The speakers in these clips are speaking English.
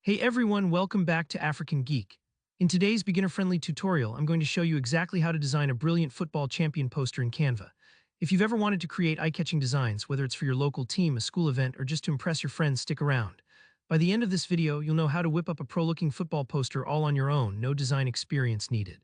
Hey everyone, welcome back to African Geek. In today's beginner-friendly tutorial, I'm going to show you exactly how to design a brilliant football champion poster in Canva. If you've ever wanted to create eye-catching designs, whether it's for your local team, a school event, or just to impress your friends, stick around. By the end of this video, you'll know how to whip up a pro-looking football poster all on your own, no design experience needed.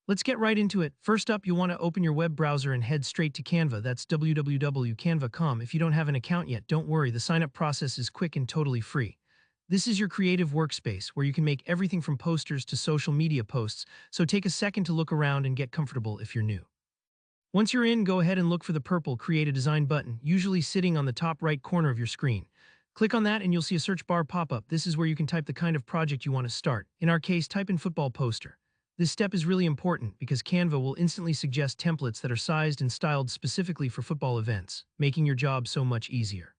Let's get right into it. First up, you'll want to open your web browser and head straight to Canva. That's www.canva.com. If you don't have an account yet, don't worry, the sign-up process is quick and totally free. This is your creative workspace where you can make everything from posters to social media posts, so take a second to look around and get comfortable if you're new. Once you're in, go ahead and look for the purple Create a Design button, usually sitting on the top right corner of your screen. Click on that and you'll see a search bar pop up. This is where you can type the kind of project you want to start. In our case, type in football poster. This step is really important because Canva will instantly suggest templates that are sized and styled specifically for football events, making your job so much easier.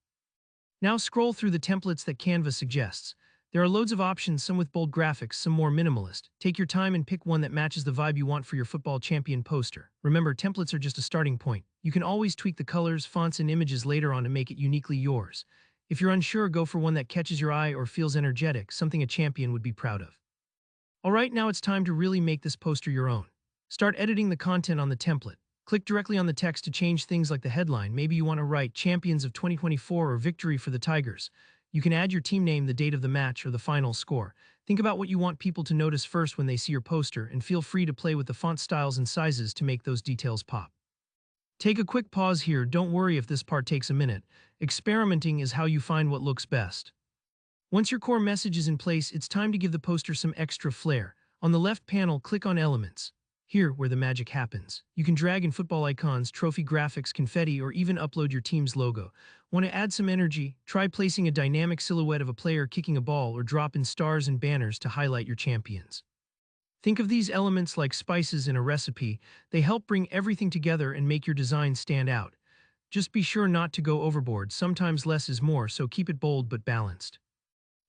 Now scroll through the templates that Canva suggests. There are loads of options, some with bold graphics, some more minimalist. Take your time and pick one that matches the vibe you want for your football champion poster. Remember, templates are just a starting point. You can always tweak the colors, fonts, and images later on to make it uniquely yours. If you're unsure, go for one that catches your eye or feels energetic, something a champion would be proud of. Alright, now it's time to really make this poster your own. Start editing the content on the template. Click directly on the text to change things like the headline. Maybe you want to write Champions of 2024 or Victory for the Tigers. You can add your team name, the date of the match, or the final score. Think about what you want people to notice first when they see your poster, and feel free to play with the font styles and sizes to make those details pop. Take a quick pause here. Don't worry if this part takes a minute. Experimenting is how you find what looks best. Once your core message is in place, it's time to give the poster some extra flair. On the left panel, click on Elements. Here, where the magic happens. You can drag in football icons, trophy graphics, confetti, or even upload your team's logo. Want to add some energy? Try placing a dynamic silhouette of a player kicking a ball or drop in stars and banners to highlight your champions. Think of these elements like spices in a recipe. They help bring everything together and make your design stand out. Just be sure not to go overboard. Sometimes less is more, so keep it bold but balanced.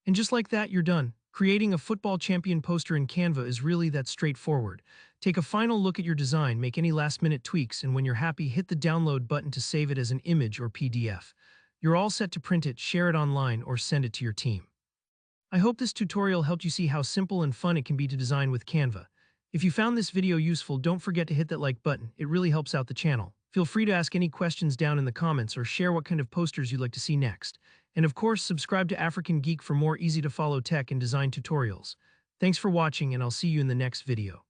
And just like that, you're done. Creating a football champion poster in Canva is really that straightforward. Take a final look at your design, make any last-minute tweaks, and when you're happy, hit the download button to save it as an image or PDF. You're all set to print it, share it online, or send it to your team. I hope this tutorial helped you see how simple and fun it can be to design with Canva. If you found this video useful, don't forget to hit that like button. It really helps out the channel. Feel free to ask any questions down in the comments or share what kind of posters you'd like to see next. And of course, subscribe to African Geek for more easy-to-follow tech and design tutorials. Thanks for watching, and I'll see you in the next video.